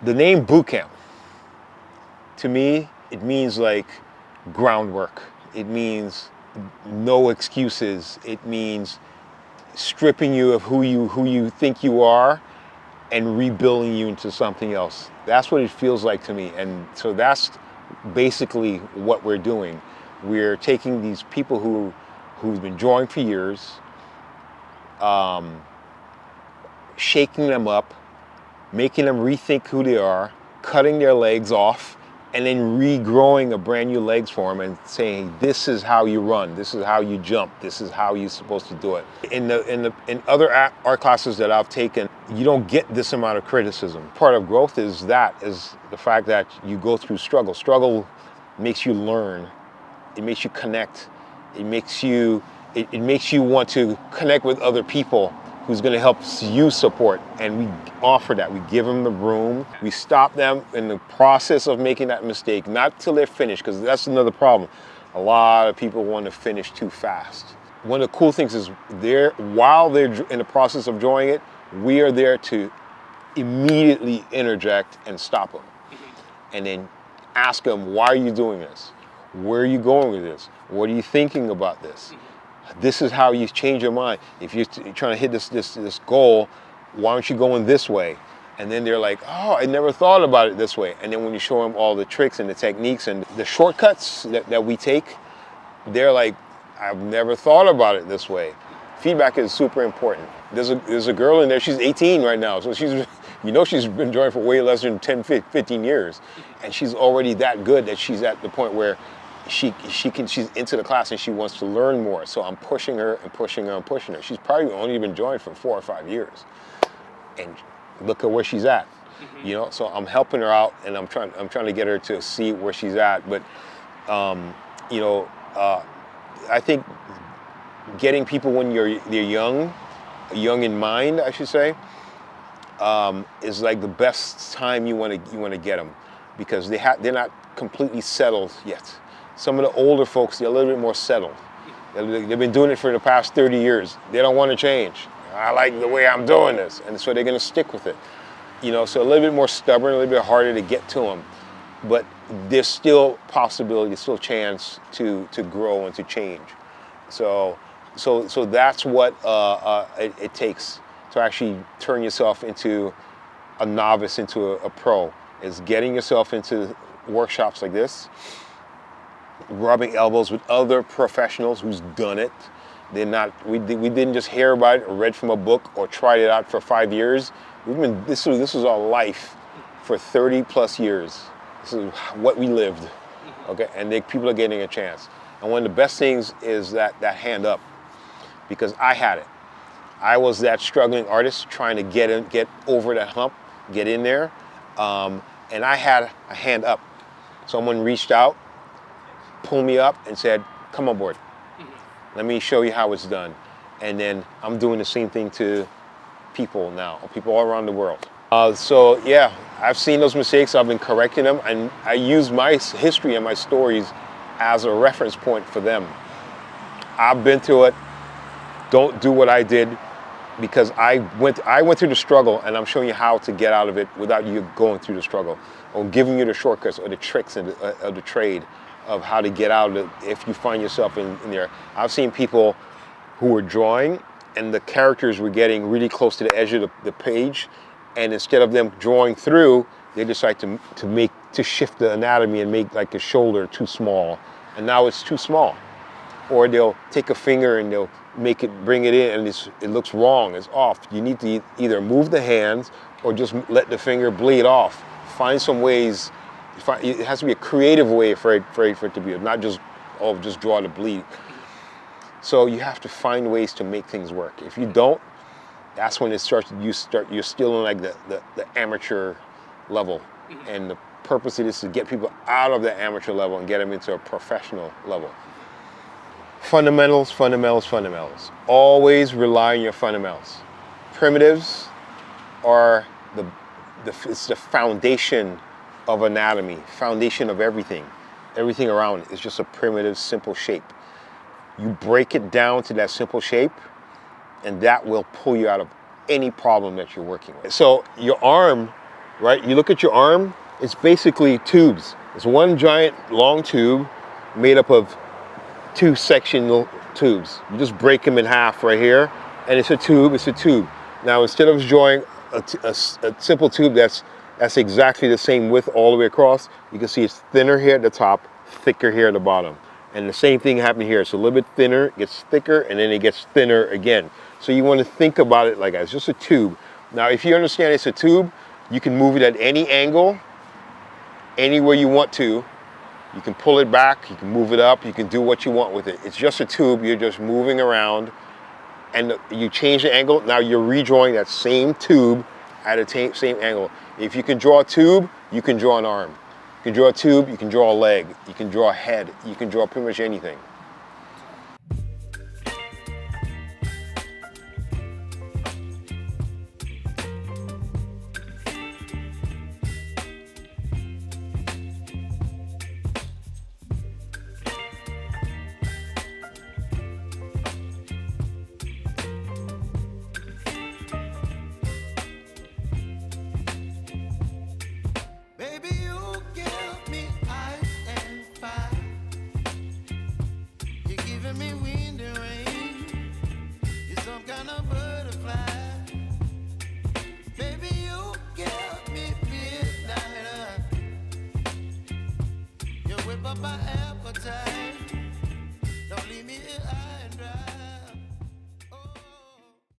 The name bootcamp, to me, it means like groundwork. It means no excuses. It means stripping you of who you think you are and rebuilding you into something else. That's what it feels like to me. And so that's basically what we're doing. We're taking these people who've been drawing for years, shaking them up, making them rethink who they are, cutting their legs off, and then regrowing a brand new legs for them and saying, this is how you run, this is how you jump, this is how you're supposed to do it. In other art classes that I've taken, you don't get this amount of criticism. Part of growth is the fact that you go through struggle. Struggle makes you learn, it makes you connect, it makes you want to connect with other people who's going to help you support, and we offer that. We give them the room. We stop them in the process of making that mistake, not till they're finished, because that's another problem. A lot of people want to finish too fast. One of the cool things is while they're in the process of drawing it, we are there to immediately interject and stop them. And then ask them, why are you doing this? Where are you going with this? What are you thinking about this? This is how you change your mind. If you're trying to hit this goal, why aren't you going this way? And then they're like, oh, I never thought about it this way. And then when you show them all the tricks and the techniques and the shortcuts that we take, they're like, I've never thought about it this way. Feedback is super important. There's a girl in there, she's 18 right now, so she's been drawing for way less than 10, 15 years. And she's already that good that she's at the point where she's into the class and she wants to learn more. So I'm pushing her and pushing her and pushing her. She's probably only been drawing for 4 or 5 years. And look at where she's at. So I'm helping her out, and I'm trying to get her to see where she's at. But I think getting people when they're young in mind, I should say, is like the best time you want to get them, because they're not completely settled yet. Some of the older folks, they're a little bit more settled. They've been doing it for the past 30 years. They don't want to change. I like the way I'm doing this, and so they're going to stick with it. So a little bit more stubborn, a little bit harder to get to them, but there's still possibility, still chance to grow and to change. So that's what it takes to actually turn yourself into a novice, into a pro, is getting yourself into workshops like this, rubbing elbows with other professionals who's done it. We didn't just hear about it or read from a book or tried it out for 5 years. This was our life for 30 plus years. This is what we lived, okay? And people are getting a chance. And one of the best things is that hand up, because I had it. I was that struggling artist trying to get over that hump, get in there, and I had a hand up. Someone reached out, pulled me up and said, come on board. Let me show you how it's done. And then I'm doing the same thing to people now, people all around the world. So yeah, I've seen those mistakes, I've been correcting them, and I use my history and my stories as a reference point for them. I've been through it. Don't do what I did, because I went through the struggle, and I'm showing you how to get out of it without you going through the struggle, or giving you the shortcuts or the tricks of the trade of how to get out of it if you find yourself in there. I've seen people who were drawing and the characters were getting really close to the edge of the page, and instead of them drawing through, they decide to shift the anatomy and make like a shoulder too small, and now it's too small. Or they'll take a finger and they'll bring it in, and it looks wrong, it's off. You need to either move the hands or just let the finger bleed off. Find some ways. It has to be a creative way for it to be, not just draw the bleed. So you have to find ways to make things work. If you don't, that's when you're still in like the amateur level. And the purpose of this is to get people out of the amateur level and get them into a professional level. Fundamentals, fundamentals, fundamentals. Always rely on your fundamentals. Primitives are it's the foundation of anatomy, foundation of everything. Everything around it is just a primitive, simple shape. You break it down to that simple shape, and that will pull you out of any problem that you're working with. So your arm right? You look at your arm, it's basically tubes. It's one giant long tube made up of two sectional tubes. You just break them in half right here, and it's a tube, it's a tube. Now, instead of drawing a simple tube that's exactly the same width all the way across, you can see it's thinner here at the top, thicker here at the bottom. And the same thing happened here. It's a little bit thinner, it gets thicker, and then it gets thinner again. So you want to think about it like that. It's just a tube. Now, if you understand it's a tube, you can move it at any angle, anywhere you want to. You can pull it back, you can move it up, you can do what you want with it. It's just a tube, you're just moving around, and you change the angle, now you're redrawing that same tube at a same angle. If you can draw a tube, you can draw an arm. You can draw a tube, you can draw a leg, you can draw a head, you can draw pretty much anything.